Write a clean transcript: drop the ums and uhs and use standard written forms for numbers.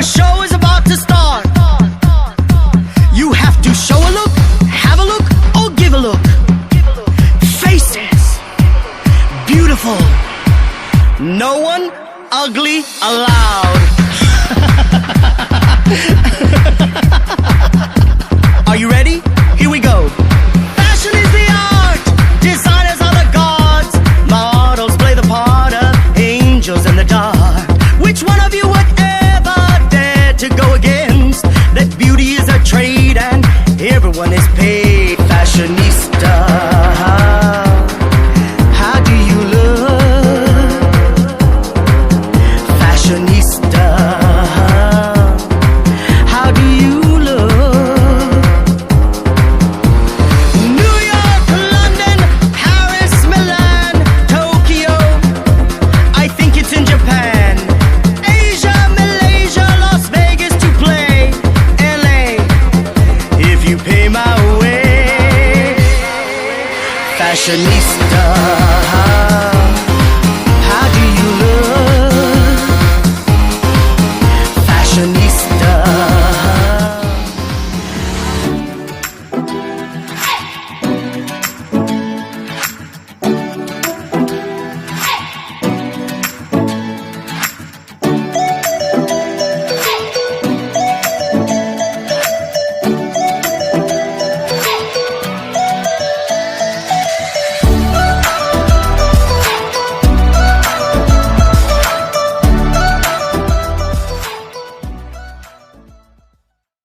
The show is about to start. You have to show a look, have a look, or give a look. Faces, beautiful. No one ugly allowed. Are you ready? Here we go. Fashion is the art. Designers are the gods. Models play the part of angels in the dark. Which one of you would ever dare to go against that beauty is a trade and everyone is paid? Fashionista, how do you look? Fashionista, how do you look? New York, London, Paris, Milan, Tokyo, I think it's in Japan. Asia, Malaysia, Las Vegas to play. LA, if you pay my way. Fashionista.